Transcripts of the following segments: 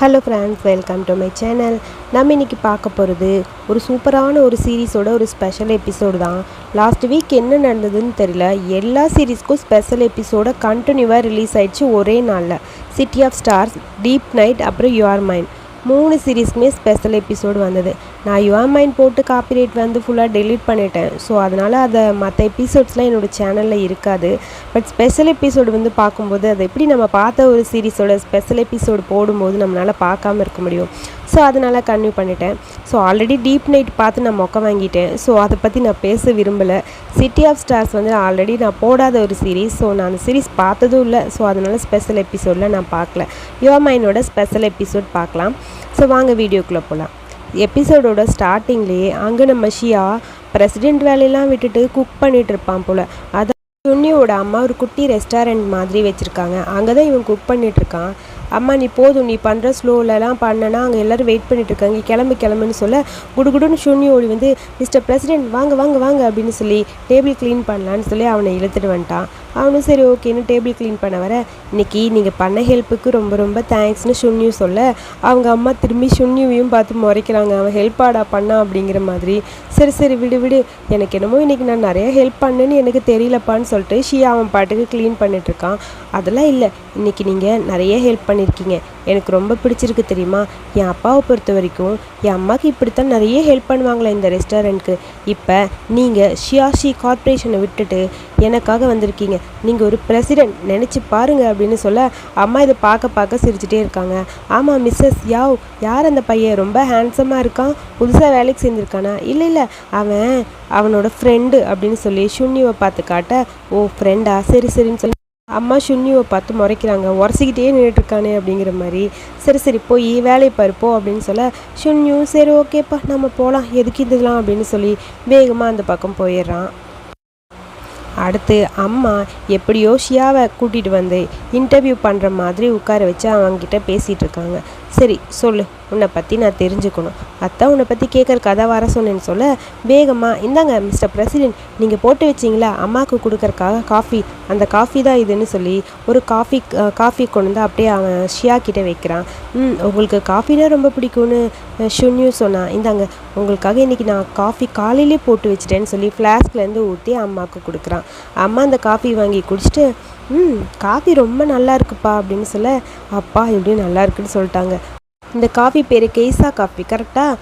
Hello friends, welcome to my channel. நம்ம இன்றைக்கி பார்க்க போகிறது ஒரு சூப்பரான ஒரு சீரீஸோட ஒரு ஸ்பெஷல் எபிசோடு தான். லாஸ்ட் வீக் என்ன நடந்ததுன்னு தெரியல, எல்லா சீரீஸ்க்கும் ஸ்பெஷல் எபிசோட கண்டினியூவாக ரிலீஸ் ஆயிடுச்சு ஒரே நாளில். City of stars, deep night, அப்புறம் யூ ஆர் மைன், 3 சீரீஸ்க்குமே ஸ்பெஷல் எபிசோடு வந்தது. நான் யூ ஆர் மைன் போட்டு காப்பிரைட் வந்து ஃபுல்லாக டெலீட் பண்ணிட்டேன். ஸோ அதனால் அதை மற்ற எபிசோட்ஸ்லாம் என்னோடய சேனலில் இருக்காது. பட் ஸ்பெஷல் எபிசோடு வந்து பார்க்கும்போது அதை எப்படி நம்ம பார்த்த ஒரு சீரீஸோட ஸ்பெஷல் எபிசோடு போடும்போது நம்மளால் பார்க்காம இருக்க முடியும். ஸோ அதனால் கன்டினியூ பண்ணிட்டேன். ஸோ ஆல்ரெடி டீப் நைட் பார்த்து நான் மொக்க வாங்கிட்டேன். ஸோ அதை பற்றி நான் பேச விரும்பலை. சிட்டி ஆஃப் ஸ்டார்ஸ் வந்து ஆல்ரெடி நான் போடாத ஒரு சீரீஸ். ஸோ நான் அந்த சீரீஸ் பார்த்ததும் இல்லை. ஸோ அதனால் ஸ்பெஷல் எபிசோடில் நான் பார்க்கல. யூ ஆர் மைனோட ஸ்பெஷல் எபிசோட் பார்க்கலாம். ஸோ வாங்க வீடியோக்குள்ளே போகலாம். எபிசோடோட ஸ்டார்டிங்லேயே அங்கே நம்ம ஷியா பிரசிடெண்ட் வேலையெல்லாம் விட்டுட்டு குக் பண்ணிகிட்டு இருப்பான் போல். அதான் சுன்னியோட அம்மா ஒரு குட்டி ரெஸ்டாரண்ட் மாதிரி வச்சுருக்காங்க. அங்கே தான் இவன் குக் பண்ணிகிட்ருக்கான். அம்மா நீ போதும், நீ பண்ணுற ஸ்லோலலாம் பண்ணனா அங்கே எல்லோரும் வெயிட் பண்ணிகிட்ருக்காங்க, கிளம்புன்னு சொல்ல குடுகுடுன்னு சுன்னி ஓடி வந்து மிஸ்டர் பிரசிடெண்ட் வாங்க வாங்க வாங்க அப்படின்னு சொல்லி டேபிள் க்ளீன் பண்ணலான்னு சொல்லி அவனை இழுத்துட்டு வந்துட்டான். அவனும் சரி ஓகேன்னு டேபிள் க்ளீன் பண்ண வர, இன்றைக்கி நீங்கள் பண்ண ஹெல்ப்புக்கு ரொம்ப ரொம்ப தேங்க்ஸ்னு சுன்னியும் சொல்ல அவங்க அம்மா திரும்பி சுன்னியும் பார்த்து முறைக்கிறாங்க. அவன் ஹெல்ப்பாடா பண்ணான் அப்படிங்கிற மாதிரி. சரி சரி விடு விடு, எனக்கு என்னமோ இன்றைக்கி நான் நிறைய ஹெல்ப் பண்ணேன்னு எனக்கு தெரியலப்பான்னு சொல்லிட்டு ஷியா அவன் பாட்டுக்கு க்ளீன் பண்ணிகிட்ருக்கான். அதெல்லாம் இல்லை, இன்றைக்கி நீங்கள் நிறைய ஹெல்ப் பண்ணியிருக்கீங்க, எனக்கு ரொம்ப பிடிச்சிருக்கு தெரியுமா. என் அப்பாவை பொறுத்த வரைக்கும் என் அம்மாவுக்கு இப்படித்தான் நிறைய ஹெல்ப் பண்ணுவாங்களே இந்த ரெஸ்டாரண்ட்க்கு. இப்போ நீங்கள் ஷியாஷி கார்ப்பரேஷனை விட்டுட்டு எனக்காக வந்திருக்கீங்க, நீங்கள் ஒரு பிரசிடெண்ட் நினச்சி பாருங்கள் அப்படின்னு சொல்ல அம்மா இதை பார்க்க சிரிச்சுட்டே இருக்காங்க. ஆமாம் மிஸ்ஸஸ் யாவ், யார் அந்த பையன், ரொம்ப ஹேண்ட்ஸமாக இருக்கான், புதுசாக வேலைக்கு சேர்ந்துருக்கானா? இல்லை அவனோட ஃப்ரெண்டு அப்படின்னு சொல்லி சுன்னியை பார்த்து காட்ட, ஓ ஃப்ரெண்டா, சரி சரின்னு சொல்லி அம்மா சுன்னியை பார்த்து முறைக்கிறாங்க. உரசிக்கிட்டே நின்றுட்டுருக்கானே அப்படிங்கிற மாதிரி. சரி போய் வேலையை பருப்போ அப்படின்னு சொல்ல சுன்னியும் சரி ஓகேப்பா நம்ம போகலாம், எதுக்கு இதெல்லாம் அப்படின்னு சொல்லி வேகமாக அந்த பக்கம் போயிடுறான். அடுத்து அம்மா எப்படியோ ஷியாவை கூட்டிகிட்டு வந்து இன்டர்வியூ பண்ணுற மாதிரி உட்கார வச்சு அவங்ககிட்ட பேசிகிட்டு இருக்காங்க. சரி சொல்லு, உன்னை பற்றி நான் தெரிஞ்சுக்கணும், அதான் உன்னை பற்றி கேட்குறக்கு அதான் வர சொன்னேன்னு சொல்ல வேகமாக இந்தாங்க மிஸ்டர் பிரசிடெண்ட், நீங்கள் போட்டு வச்சிங்களா அம்மாவுக்கு கொடுக்குறக்காக காஃபி, அந்த காஃபி தான் இதுன்னு சொல்லி ஒரு காஃபி கொண்டு வந்து அப்படியே அவன் ஷியா கிட்டே வைக்கிறான். உங்களுக்கு காஃபினா ரொம்ப பிடிக்கும்னு ஷுன்யூ சொன்னான். இந்தாங்க உங்களுக்காக இன்றைக்கி நான் காஃபி காலையிலே போட்டு வச்சிட்டேன்னு சொல்லி ஃப்ளாஸ்க்லேருந்து ஊற்றி அம்மாவுக்கு கொடுக்குறான். அம்மா அந்த காஃபி வாங்கி குடிச்சிட்டு காஃபி ரொம்ப நல்லா இருக்குப்பா அப்படின்னு சொல்ல அப்பா எப்படி நல்லா இருக்குன்னு சொல்லிட்டாங்க. இந்த காஃபி பேர் கெய்சா காஃபி கரெக்டாக?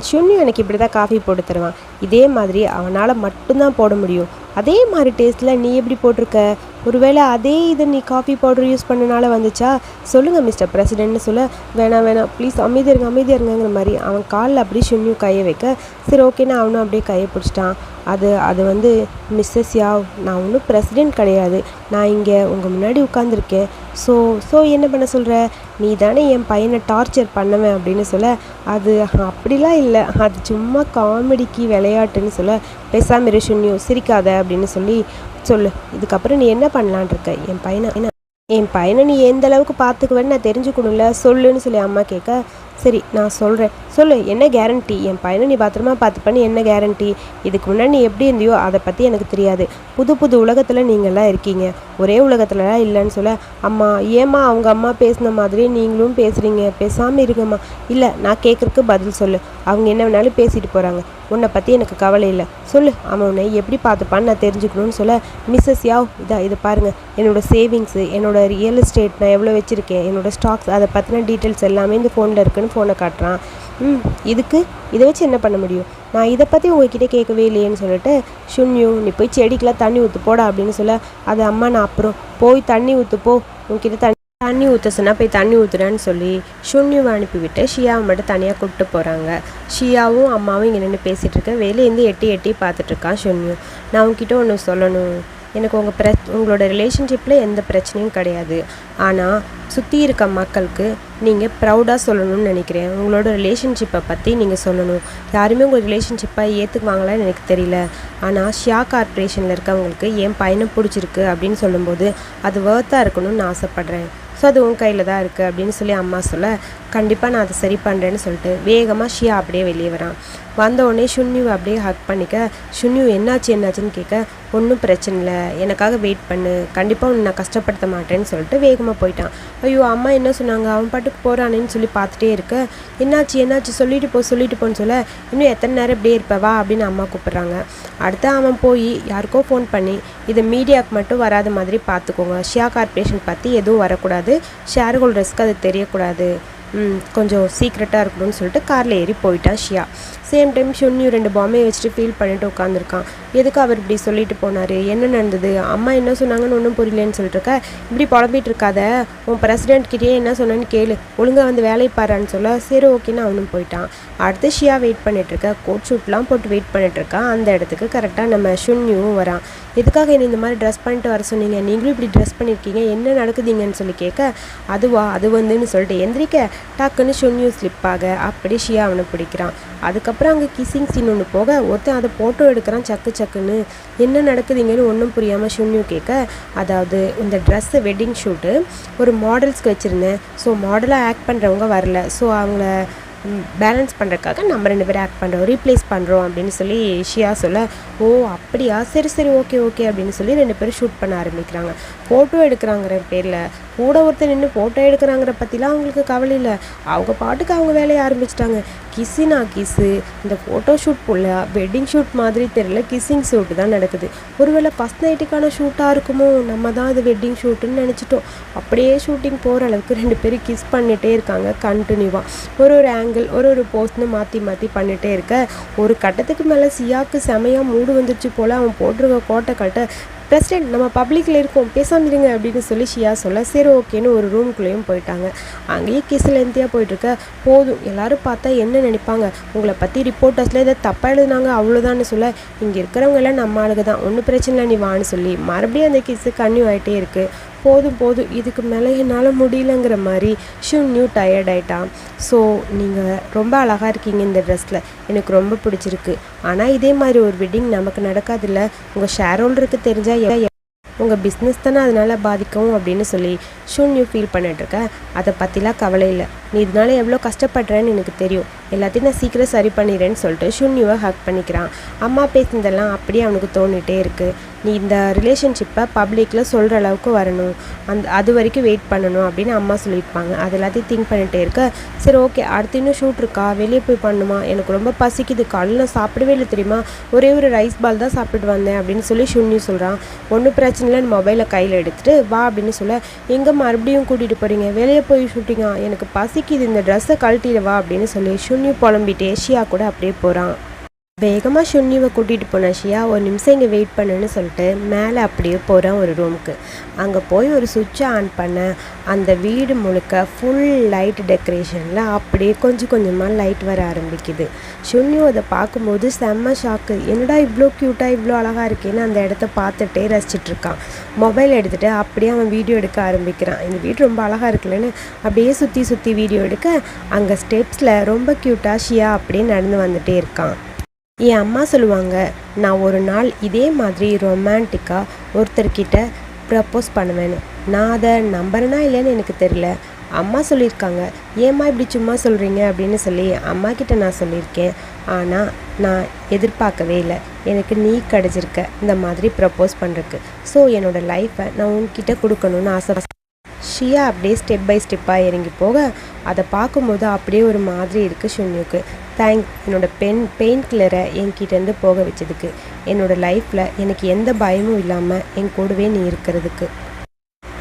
ஷுன்யூ எனக்கு இப்படி தான் காஃபி போட்டு தருவான், இதே மாதிரி அவனால் மட்டும்தான் போட முடியும், அதே மாதிரி டேஸ்ட்டில் நீ எப்படி போட்டிருக்க, ஒருவேளை அதே இதை நீ காஃபி பவுடர் யூஸ் பண்ணனால வந்துச்சா, சொல்லுங்கள் மிஸ்டர் பிரசிடெண்ட்னு சொல்ல வேணாம் ப்ளீஸ் அமைதியாக இருங்கிற மாதிரி அவன் காலில் அப்படி ஷுன்யூ கையை வைக்க சரி ஓகேன்னு அவனும் அப்படியே கையை பிடிச்சிட்டான். அது வந்து மிஸ்ஸஸ் யாவ், நான் ஒன்றும் பிரசிடெண்ட் கிடையாது, நான் இங்கே உங்கள் முன்னாடி உட்காந்துருக்கேன். ஸோ என்ன பண்ண சொல்கிற, நீ தானே என் பையனை டார்ச்சர் பண்ணுவேன் அப்படின்னு சொல்ல அது அப்படிலாம் இல்லை, அது சும்மா காமெடிக்கு விளையாட்டுன்னு சொல்ல பேசாம இரு ஷுன்யூ, சிரிக்காத அப்படின்னு சொல்லு, இதுக்கப்புறம் நீ என்ன பண்ணலான் இருக்க, என் பையனை நீ எந்த அளவுக்கு பார்த்துக்குவேன்னு நான் தெரிஞ்சுக்கணும்ல, சொல்லுன்னு சொல்லி அம்மா கேட்க சரி நான் சொல்கிறேன், சொல்லு என்ன கேரண்டி, என் பையனை நீ பத்திரமா பார்த்துப்பேன்னு என்ன கேரண்டி, இதுக்கு முன்னாடி நீ எப்படி இருந்தியோ அதை பற்றி எனக்கு தெரியாது, புது உலகத்தில் நீங்கள்லாம் இருக்கீங்க, ஒரே உலகத்துலலாம் இல்லைன்னு சொல்ல அம்மா ஏம்மா அவங்க அம்மா பேசின மாதிரி நீங்களும் பேசுகிறீங்க, பேசாமல் இருங்கம்மா. இல்லை நான் கேட்குறக்கு பதில் சொல்லு, அவங்க என்ன வேணாலும் பேசிட்டு போகிறாங்க, உன்னை பற்றி எனக்கு கவலை இல்லை, சொல்லு அவன் உன்னை எப்படி பார்த்துப்பான்னு நான் தெரிஞ்சுக்கணும்னு சொல்ல மிஸ்ஸஸ் யாவ் இதை பாருங்கள், என்னோடய சேவிங்ஸு, என்னோடய ரியல் எஸ்டேட் நான் எவ்வளோ வச்சுருக்கேன், என்னோடய ஸ்டாக்ஸ், அதை பற்றின டீட்டெயில்ஸ் எல்லாமே இந்த ஃபோனில் இருக்குன்னு ஃபோனை காட்டுறான். இதை வச்சு என்ன பண்ண முடியும், நான் இதை பற்றி உங்ககிட்ட கேட்கவே இல்லையேன்னு சொல்லிட்டு ஷுன்யூ நீ போய் செடிக்கெலாம் தண்ணி ஊற்று போடா அப்படின்னு சொல்ல அது அம்மா நான் அப்புறம் போய் தண்ணி ஊற்று போ, உங்ககிட்ட தண்ணி ஊற்ற சொன்னால் போய் தண்ணி ஊற்றுறேன்னு சொல்லி ஷுன்யூவை அனுப்பிவிட்டு ஷியாவை மட்டும் தனியாக கூப்பிட்டு போகிறாங்க. ஷியாவும் அம்மாவும் இங்கே நின்று பேசிகிட்டு இருக்க, வெளியேருந்து எட்டி பார்த்துட்ருக்கான் ஷுன்யூ. நான் உங்ககிட்ட ஒன்று சொல்லணும், எனக்கு உங்களோட ரிலேஷன்ஷிப்பில் எந்த பிரச்சனையும் கிடையாது, ஆனால் சுற்றி இருக்க மக்களுக்கு நீங்கள் ப்ரௌடாக சொல்லணும்னு நினைக்கிறேன், உங்களோட ரிலேஷன்ஷிப்பை பற்றி நீங்கள் சொல்லணும், யாருமே உங்கள் ரிலேஷன்ஷிப்பை ஏற்றுக்குவாங்களான்னு எனக்கு தெரியல, ஆனால் ஷியா கார்ப்பரேஷனில் இருக்கவங்களுக்கு என் பையனை பிடிச்சிருக்கு அப்படின்னு சொல்லும்போது அது வர்த்தாக இருக்கணும்னு நான் ஆசைப்பட்றேன், ஸோ அது உன் கையில் தான் இருக்குது அப்படின்னு சொல்லி அம்மா சொல்ல கண்டிப்பாக நான் அதை சரி பண்ணுறேன்னு சொல்லிட்டு வேகமாக ஷியா அப்படியே வெளியே வரான். வந்த உடனே ஷுன்யூவை அப்படியே ஹக் பண்ணிக்க, ஷுன்யூ என்னாச்சுன்னு கேட்க, ஒன்றும் பிரச்சனை இல்லை, எனக்காக வெயிட் பண்ணு, கண்டிப்பாக உன்னை நான் கஷ்டப்படுத்த மாட்டேன்னு சொல்லிட்டு வேகமாக போயிட்டான். ஐயோ அம்மா என்ன சொன்னாங்க, அவன் பாட்டுக்கு போகிறானேன்னு சொல்லி பார்த்துட்டே இருக்க, என்னாச்சு சொல்லிட்டு போன்னு சொல்ல, இன்னும் எத்தனை நேரம் இப்படியே இருப்பவா அப்படின்னு அம்மா கூப்பிட்றாங்க. அடுத்து அவன் போய் யாருக்கோ ஃபோன் பண்ணி இதை மீடியாவுக்கு மட்டும் வராத மாதிரி பார்த்துக்கோங்க, ஷியா கார்பரேஷன் பற்றி எதுவும் வரக்கூடாது, ஷேர் ஹோல்டர்ஸ்க்கு அது தெரியக்கூடாது, கொஞ்சம் சீக்ரெட்டாக இருக்கணும்னு சொல்லிட்டு காரில் ஏறி போயிட்டான் ஷியா. சேம் டைம் ஷுன்யூ 2 பாம்பே வச்சுட்டு ஃபீல் பண்ணிட்டு உட்காந்துருக்கான். எதுக்கு அவர் இப்படி சொல்லிட்டு போனார், என்ன நடந்தது, அம்மா என்ன சொன்னாங்கன்னு ஒன்றும் புரியலன்னு சொல்லிட்டுருக்க, இப்படி புலம்பிட்டு இருக்காத, உன் பிரசிடென்ட்கிட்டயே என்ன சொன்னேன்னு கேளு, ஒழுங்காக வந்து வேலையை பாருன்னு சொல்ல, சரி ஓகேன்னு அவனும் போயிட்டான். அடுத்து ஷியா வெயிட் பண்ணிட்டுருக்க, கோட் ஷூட்லாம் போட்டு வெயிட் பண்ணிட்டுருக்கான். அந்த இடத்துக்கு கரெக்டாக நம்ம ஷுன்யூவும் வரான். எதுக்காக என்ன இந்த மாதிரி ட்ரெஸ் பண்ணிட்டு வர சொன்னீங்க, நீங்களும் இப்படி ட்ரெஸ் பண்ணியிருக்கீங்க, என்ன நடக்குதுங்கன்னு சொல்லி கேட்க, அது வந்துன்னு சொல்லிட்டு எந்திரிக்க டக்குன்னு ஷுன்யூ ஸ்லிப் ஆக அப்படி ஷியா அவனை பிடிக்கிறான். அதுக்கப்புறம் அங்கே கிஸ்ஸிங் சீன் ஒன்று போக ஒருத்தன் அதை ஃபோட்டோ எடுக்கிறான் சக்குன்னு. என்ன நடக்குதுங்கன்னு ஒன்றும் புரியாமல் ஷுன்யூ கேட்க, அதாவது இந்த ட்ரெஸ்ஸு வெட்டிங் ஷூட்டு ஒரு மாடல்ஸ்க்கு வச்சுருந்தேன், ஸோ மாடலாக ஆக்ட் பண்ணுறவங்க வரல, ஸோ அவங்கள பேலன்ஸ் பண்ணுறதுக்காக நம்ம 2 பேரும் ஆக்ட் பண்ணுறோம், ரீப்ளேஸ் பண்ணுறோம் அப்படின்னு சொல்லி ஷியா சொல்ல, ஓ அப்படியா, சரி ஓகே அப்படின்னு சொல்லி 2 பேரும் ஷூட் பண்ண ஆரம்பிக்கிறாங்க. ஃபோட்டோ எடுக்கிறாங்கிற பேரில் கூட ஒருத்தர் நின்று ஃபோட்டோ எடுக்கிறாங்கிற பற்றிலாம் அவங்களுக்கு கவலை இல்லை, அவங்க பாட்டுக்கு அவங்க வேலையை ஆரம்பிச்சிட்டாங்க. கிஸ்ஸு இந்த ஃபோட்டோ ஷூட் போல வெட்டிங் ஷூட் மாதிரி தெரியல, கிஸ்ஸிங் ஷூட்டு தான் நடக்குது. ஒருவேளை ஃபஸ்ட் நைட்டுக்கான ஷூட்டாக இருக்குமோ, நம்ம தான் அது வெட்டிங் ஷூட்டுன்னு நினச்சிட்டோம். அப்படியே ஷூட்டிங் போகிற அளவுக்கு 2 பேரும் கிஸ் பண்ணிகிட்டே இருக்காங்க கண்டினியூவாக. ஒரு ஆங்கிள் ஒரு போஸ்ட்னு மாற்றி பண்ணிகிட்டே இருக்க, ஒரு கட்டத்துக்கு மேலே ஷியாவுக்கு செமையாக மூடு வந்துருச்சு போல். அவன் போட்டிருக்க கோட்டை கட்ட, பிரசிடென்ட் நம்ம பப்ளிக்கில் இருக்கோம் பேசாமல் இருங்க அப்படின்னு சொல்லி ஷியா சொல்ல, சரி ஓகேன்னு ஒரு ரூம்குள்ளேயும் போயிட்டாங்க. அங்கேயே கிஸ் லென்த்தியாக போயிட்டுருக்க, போதும் எல்லாரும் பார்த்தா என்ன நினைப்பாங்க, உங்களை பற்றி ரிப்போர்ட்டர்ஸில் இதை தப்பாக எழுதுனாங்க அவ்வளோதான்னு சொல்ல, இங்கே இருக்கிறவங்க எல்லாம் நம்ம ஆளுங்க தான், ஒன்றும் பிரச்சனை இல்லை நீ வான்னு சொல்லி மறுபடியும் அந்த கிஸ்ஸு கன்னியூ ஆகிட்டே இருக்குது. போதும் இதுக்கு மேலே என்னால் முடியலங்கிற மாதிரி ஷுன்யூ டயர்ட் ஆகிட்டான். ஸோ நீங்கள் ரொம்ப அழகாக இருக்கீங்க இந்த ட்ரெஸ்ஸில், எனக்கு ரொம்ப பிடிச்சிருக்கு, ஆனால் இதே மாதிரி ஒரு வெட்டிங் நமக்கு நடக்காதில்ல, உங்கள் ஷேர் ஹோல்டருக்கு தெரிஞ்சால் உங்கள் பிஸ்னஸ் தானே அதனால் பாதிக்கவும் அப்படின்னு சொல்லி ஷுன்யூ ஃபீல் பண்ணிட்டுருக்க. அதை பற்றிலாம் கவலை இல்லை, நீ இதனால எவ்வளோ கஷ்டப்படுறேன்னு எனக்கு தெரியும், எல்லாத்தையும் நான் சீக்கிரம் சரி பண்ணிடுறேன்னு சொல்லிட்டு ஷுன்யூவை ஹக் பண்ணிக்கிறான். அம்மா பேசினதெல்லாம் அப்படியே அவனுக்கு தோணிகிட்டே இருக்குது. நீ இந்த ரிலேஷன்ஷிப்பை பப்ளிக்கில் சொல்கிற அளவுக்கு வரணும், அது வரைக்கும் வெயிட் பண்ணணும் அப்படின்னு அம்மா சொல்லியிருப்பாங்க. அது எல்லாத்தையும் திங்க் பண்ணிகிட்டே இருக்க, சரி ஓகே அடுத்து இன்னும் ஷூட் இருக்கா, வெளியே போய் பண்ணுமா, எனக்கு ரொம்ப பசிக்குது, காலையில் நான் சாப்பிடவே இல்லை தெரியுமா, ஒரே ஒரு ரைஸ் பால் தான் சாப்பிட்டுட்டு வந்தேன் அப்படின்னு சொல்லி ஷுன்யூ சொல்கிறான். ஒன்றும் பிரச்சனை இல்லைன்னு மொபைலை கையில் எடுத்துகிட்டு வா அப்படின்னு சொல்ல, எங்கே மறுபடியும் கூட்டிகிட்டு போகிறீங்க, வெளியே போய் ஷூட்டிங்கா, எனக்கு பசிக்குது, இந்த ட்ரெஸ்ஸை கழட்டிடு வா அப்படின்னு சொல்லி ஷுன்யூ புலம்பிட்டு ஷியா கூட அப்படியே போகிறான். வேகமாக ஷுன்யூவை கூட்டிகிட்டு போன ஷியா, ஒரு நிமிஷம் இங்கே வெயிட் பண்ணுன்னு சொல்லிட்டு மேலே அப்படியே போகிறான் ஒரு ரூமுக்கு. அங்கே போய் ஒரு சுவிட்சை ஆன் பண்ண, அந்த வீடு முழுக்க ஃபுல் லைட் டெக்கரேஷனில் அப்படியே கொஞ்சமாக லைட் வர ஆரம்பிக்குது. ஷுன்யூ அதை பார்க்கும்போது செம்ம ஷாக்கு, என்னடா இவ்வளோ க்யூட்டாக இவ்வளோ அழகாக இருக்கேன்னு அந்த இடத்த பார்த்துட்டே ரசிச்சிட்ருக்கான். மொபைல் எடுத்துகிட்டு அப்படியே அவன் வீடியோ எடுக்க ஆரம்பிக்கிறான். இந்த வீடு ரொம்ப அழகாக இருக்குல்லன்னு அப்படியே சுற்றி வீடியோ எடுக்க, அங்கே ஸ்டெப்ஸில் ரொம்ப க்யூட்டாக ஷியா அப்படியே நடந்து வந்துகிட்டே இருக்கான். என் அம்மா சொல்லுவாங்க, நான் ஒரு நாள் இதே மாதிரி ரொமான்டிக்காக ஒருத்தர்கிட்ட ப்ரப்போஸ் பண்ணுவேன்னு. நான் அதை நம்புறேனா இல்லைன்னு எனக்கு தெரியல. அம்மா சொல்லியிருக்காங்க, ஏம்மா இப்படி சும்மா சொல்கிறீங்க அப்படின்னு சொல்லி அம்மா கிட்ட நான் சொல்லியிருக்கேன். ஆனால் நான் எதிர்பார்க்கவே இல்லை, எனக்கு நீ கிடச்சிருக்க இந்த மாதிரி ப்ரப்போஸ் பண்ணுறதுக்கு. ஸோ என்னோடய லைஃப்பை நான் உன்கிட்ட கொடுக்கணுன்னு ஆசை. ஷியா அப்படியே ஸ்டெப் பை ஸ்டெப்பாக இறங்கி போக, அதை பார்க்கும்போது அப்படியே ஒரு மாதிரி இருக்குது ஷுன்யூக்கு. தேங்க்ஸ் என்னோடய பெயின் கில்லரை என்கிட்டேருந்து போக வச்சதுக்கு, என்னோடய லைஃப்பில் எனக்கு எந்த பயமும் இல்லாமல் என் கூடவே நீ இருக்கிறதுக்கு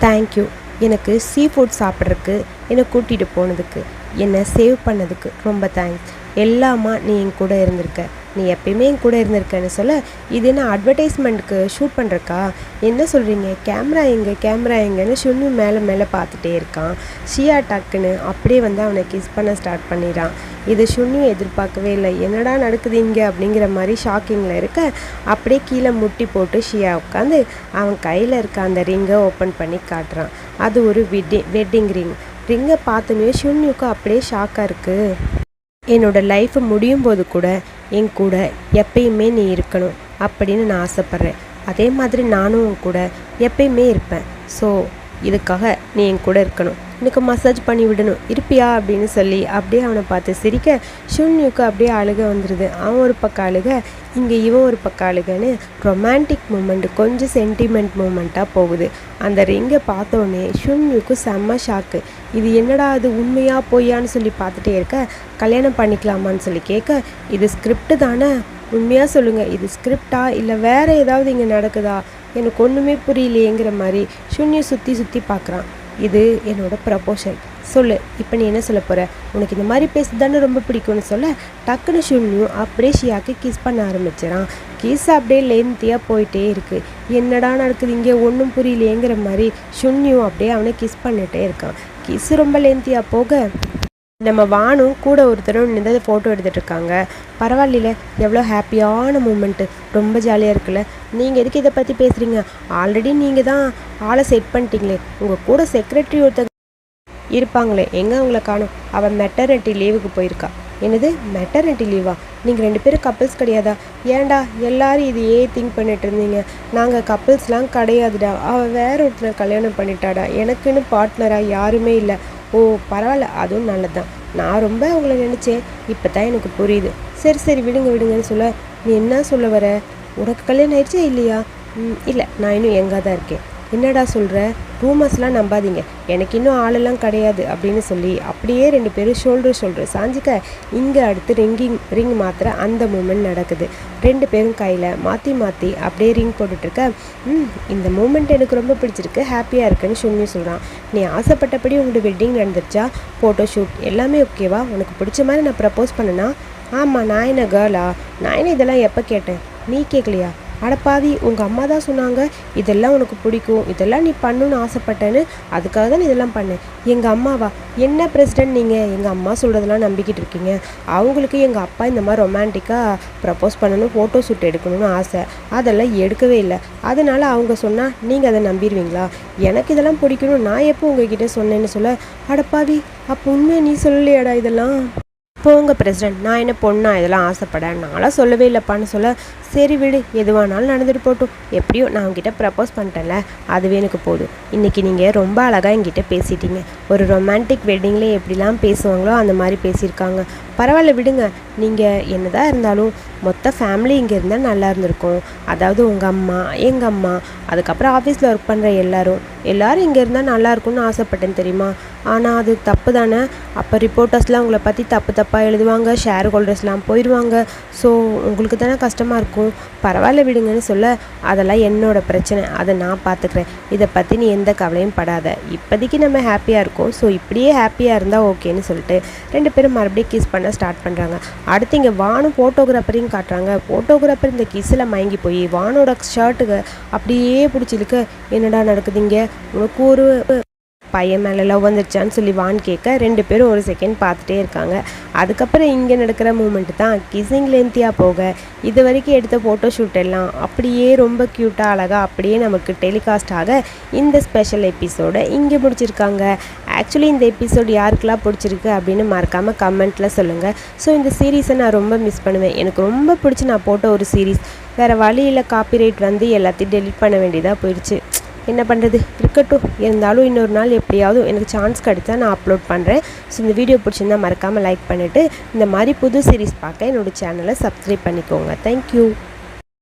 தேங்க்யூ. எனக்கு சீ ஃபுட் சாப்பிட்றதுக்கு என்னை கூட்டிகிட்டு போனதுக்கு, என்னை சேவ் பண்ணதுக்கு ரொம்ப தேங்க்ஸ். எல்லாமா நீ என் கூட இருந்திருக்க, நீ எப்பயுமே என் கூட இருந்திருக்கன்னு சொல்ல, இது என்ன அட்வர்டைஸ்மெண்ட்டுக்கு ஷூட் பண்ணுறக்கா, என்ன சொல்கிறீங்க, கேமரா எங்கன்னு ஷுன்யூ மேலே பார்த்துட்டே இருக்கான். ஷியா டக்குன்னு அப்படியே வந்து அவனை கிஸ் பண்ண ஸ்டார்ட் பண்ணிடான். இது ஷுன்யூ எதிர்பார்க்கவே இல்லை, என்னடா நடக்குது இங்கே அப்படிங்கிற மாதிரி ஷாக்கிங்கில் இருக்க, அப்படியே கீழே முட்டி போட்டு ஷியா உட்காந்து அவன் கையில் இருக்க அந்த ரிங்கை ஓப்பன் பண்ணி காட்டுறான். அது ஒரு வெட்டிங் ரிங். ரிங்கை பார்த்தோன்னே ஷுன்யூக்கு அப்படியே ஷாக்காக இருக்குது. என்னோடய லைஃப் முடியும் போது கூட என் கூட எப்பயுமே நீ இருக்கணும் அப்படின்னு நான் ஆசைப்பட்றேன். அதே மாதிரி நானும் உன் கூட எப்பயுமே இருப்பேன். ஸோ இதுக்காக நீ என் கூட இருக்கணும். எனக்கு மசாஜ் பண்ணி விடணும், இருப்பியா அப்படின்னு சொல்லி அப்படியே அவனை பார்த்து சிரிக்க ஷுன்யுக்கு அப்படியே அழுக வந்துடுது. அவன் ஒரு பக்கம் அழுக, இங்கே இவன் ஒரு பக்கம் அழுகன்னு ரொமான்டிக் மூமெண்ட், கொஞ்சம் சென்டிமெண்ட் மூமெண்ட்டாக போகுது. அந்த ரிங்கை பார்த்தோன்னே ஷுன்யுக்கு செம்ம ஷாக்கு. இது என்னடா அது உண்மையா பொய்யான்னு சொல்லி பார்த்துட்டே இருக்க, கல்யாணம் பண்ணிக்கலாமான்னு சொல்லி கேட்க, இது ஸ்கிரிப்ட் தானே, உண்மையாக சொல்லுங்கள், இது ஸ்கிரிப்டா இல்லை வேறு ஏதாவது இங்கே நடக்குதா, எனக்கு ஒன்றுமே புரியலையேங்கிற மாதிரி ஷுன்யு சுற்றி சுற்றி பார்க்குறான். இது என்னோட ப்ரப்போசல், சொல்லு இப்போ நீ என்ன சொல்ல போகிற, உனக்கு இந்த மாதிரி பேச தானே ரொம்ப பிடிக்கும்னு சொல்ல டக்குன்னு ஷுன்யு அப்படியே ஷியாக்கு கிஸ் பண்ண ஆரம்பிச்சிடான். கிஸ் அப்படியே லென்த்தியாக போயிட்டே இருக்குது. என்னடா நடக்குது இங்கே ஒன்றும் புரியலையேங்கிற மாதிரி ஷுன்யு அப்படியே அவனை கிஸ் பண்ணிகிட்டே இருக்கான். கிஸ் ரொம்ப லென்த்தியாக போக நம்ம வானும் கூட ஒருத்தரும் நின்று ஃபோட்டோ எடுத்துகிட்டு இருக்காங்க. பரவாயில்ல, எவ்வளோ ஹாப்பியான மூமெண்ட்டு, ரொம்ப ஜாலியாக இருக்குல்ல. நீங்கள் எதுக்கு இதை பற்றி பேசுகிறீங்க, ஆல்ரெடி நீங்கள் தான் ஆளை செட் பண்ணிட்டீங்களே, உங்கள் கூட செக்ரட்டரி ஒருத்தங்க இருப்பாங்களே, எங்கே அவங்கள காணும், அவன் மெட்டர்னிட்டி லீவுக்கு போயிருக்கா. என்னது மெட்டர்னிட்டி லீவா, நீங்கள் 2 பேரும் கப்பிள்ஸ் கிடையாதா, ஏன்டா எல்லாரும் இதையே திங்க் பண்ணிட்டு இருந்தீங்க, நாங்கள் கப்பிள்ஸ்லாம் கிடையாதுடா, அவள் வேற ஒருத்தனை கல்யாணம் பண்ணிட்டாடா, எனக்குன்னு பார்ட்னராக யாருமே இல்லை. ஓ பரவாயில்ல, அதுவும் நல்லது தான், நான் ரொம்ப அவங்கள நினச்சேன், இப்போ தான் எனக்கு புரியுது. சரி சரி விடுங்க விடுங்கன்னு சொல்ல, நீ என்ன சொல்ல வர, உனக்கு கல்யாணம் ஆயிடுச்சா இல்லையா? இல்லை, நான் இன்னும் எங்கே தான் இருக்கேன். என்னடா சொல்கிற, ரூமர்ஸ்லாம் நம்பாதீங்க, எனக்கு இன்னும் ஆளெல்லாம் கிடையாது அப்படின்னு சொல்லி அப்படியே 2 பேரும் ஷோல்டர் சாஞ்சிக்க இங்கே அடுத்து ரிங் மாத்திர அந்த மூமெண்ட் நடக்குது. 2 பேரும் கையில் மாற்றி மாற்றி அப்படியே ரிங் போட்டுட்ருக்க, இந்த மூமெண்ட் எனக்கு ரொம்ப பிடிச்சிருக்கு, ஹாப்பியாக இருக்குன்னு ஷுன்யு சொல்கிறான். நீ ஆசைப்பட்டபடி உங்களோட வெட்டிங் நடந்துருச்சா, ஃபோட்டோ ஷூட் எல்லாமே ஓகேவா, உனக்கு பிடிச்ச மாதிரி நான் ப்ரப்போஸ் பண்ணனா? ஆமாம், நான் என்ன கேர்ளா, நான் என்ன இதெல்லாம் எப்போ கேட்டேன், நீ கேட்கலையா? அடப்பாவி, உங்கள் அம்மா தான் சொன்னாங்க இதெல்லாம் உனக்கு பிடிக்கும், இதெல்லாம் நீ பண்ணணுன்னு ஆசைப்பட்டேன்னு, அதுக்காக தான் இதெல்லாம் பண்ணேன். எங்கள் அம்மாவா, என்ன பிரசிடென்ட் நீங்கள், எங்கள் அம்மா சொல்கிறதெல்லாம் நம்பிக்கிட்டு இருக்கீங்க. அவங்களுக்கு எங்கள் அப்பா இந்த மாதிரி ரொமான்டிக்காக ப்ரப்போஸ் பண்ணணும், ஃபோட்டோ ஷூட் எடுக்கணும்னு ஆசை, அதெல்லாம் எடுக்கவே இல்லை. அதனால் அவங்க சொன்னால் நீங்கள் அதை நம்பிடுவீங்களா? எனக்கு இதெல்லாம் பிடிக்கணும், நான் எப்போ உங்ககிட்ட சொன்னேன்னு சொல்ல, அடப்பாவி, அப்போ உண்மையை நீ சொல்லலையாடா இதெல்லாம்? போங்க பிரசிடென்ட், நான் என்ன பொண்ணா இதெல்லாம் ஆசைப்படேன், நான்லாம் சொல்லவே இல்லைப்பான்னு சொல்ல, சரி விடு, எதுவானாலும் நடந்துட்டு போட்டும், எப்படியோ நான் உங்ககிட்ட ப்ரப்போஸ் பண்ணிட்டேன்ல, அதுவே எனக்கு போதும். இன்றைக்கி நீங்கள் ரொம்ப அழகாக என்கிட்ட பேசிட்டீங்க, ஒரு ரொமான்டிக் வெட்டிங்கில் எப்படிலாம் பேசுவாங்களோ அந்த மாதிரி பேசியிருக்காங்க. பரவாயில்ல விடுங்க, நீங்கள் என்னதான் இருந்தாலும் மொத்த ஃபேமிலி இங்கே இருந்தால் நல்லா இருந்திருக்கும். அதாவது உங்கள் அம்மா, எங்கள் அம்மா, அதுக்கப்புறம் ஆஃபீஸில் ஒர்க் பண்ணுற எல்லோரும் இங்கே இருந்தால் நல்லாயிருக்கும்னு ஆசைப்பட்டேன் தெரியுமா. ஆனால் அது தப்பு தானே, அப்போ ரிப்போர்ட்டர்ஸ்லாம் உங்களை பற்றி தப்பாக எழுதுவாங்க, ஷேர் ஹோல்டர்ஸ்லாம் போயிடுவாங்க, ஸோ உங்களுக்கு தானே கஷ்டமாக இருக்கும். பரவாயில்ல விடுங்கன்னு சொல்ல, அதெல்லாம் என்னோடய பிரச்சனை, அதை நான் பார்த்துக்கிறேன், இதை பற்றி நீ எந்த கவலையும் படாத, இப்போதைக்கு நம்ம ஹாப்பியாக இருக்கோம், ஸோ இப்படியே ஹாப்பியாக இருந்தால் ஓகேன்னு சொல்லிட்டு 2 பேரும் மறுபடியும் கிஸ் பண்ண ஸ்டார்ட் பண்ணுறாங்க. அடுத்து இங்கே வானும் ஃபோட்டோகிராஃபரையும் காட்டுறாங்க. ஃபோட்டோகிராஃபர் இந்த கிஸ்ஸில் மயங்கி போய் வானோட ஷர்ட்டுக்கு அப்படியே பிடிச்சிருக்க, என்னடா நடக்குது இங்கே, உனக்கு ஒரு பையன் மேலே லவ் வந்துருச்சான்னு சொல்லி வான் கேட்க 2 பேரும் ஒரு செகண்ட் பார்த்துட்டே இருக்காங்க. அதுக்கப்புறம் இங்கே நடக்கிற மூமெண்ட் தான் கிஸ்ஸிங் லென்த்தியாக போக இது வரைக்கும் எடுத்த ஃபோட்டோ ஷூட் எல்லாம் அப்படியே ரொம்ப க்யூட்டாக அழகாக அப்படியே நமக்கு டெலிகாஸ்ட் ஆக இந்த ஸ்பெஷல் எபிசோடை இங்கே முடிச்சிருக்காங்க. ஆக்சுவலி இந்த எபிசோடு யாருக்கெல்லாம் பிடிச்சிருக்கு அப்படின்னு மறக்காமல் கமெண்ட்டில் சொல்லுங்கள். ஸோ இந்த சீரீஸை நான் ரொம்ப மிஸ் பண்ணுவேன், எனக்கு ரொம்ப பிடிச்சி நான் போட்ட ஒரு சீரீஸ், வேறு வழியில் காப்பிரைட் வந்து எல்லாத்தையும் டெலிட் பண்ண வேண்டியதாக போயிடுச்சு. என்ன பண்ணுறது, இருக்கட்டும், இருந்தாலும் இன்னொரு நாள் எப்படியாவது எனக்கு சான்ஸ் கிடைச்சா நான் அப்லோட் பண்ணுறேன். ஸோ இந்த வீடியோ பிடிச்சிருந்தால் மறக்காமல் லைக் பண்ணிவிட்டு இந்த மாதிரி புது சீரீஸ் பார்க்க என்னோடய சேனலை சப்ஸ்கிரைப் பண்ணிக்கோங்க. தேங்க்யூ.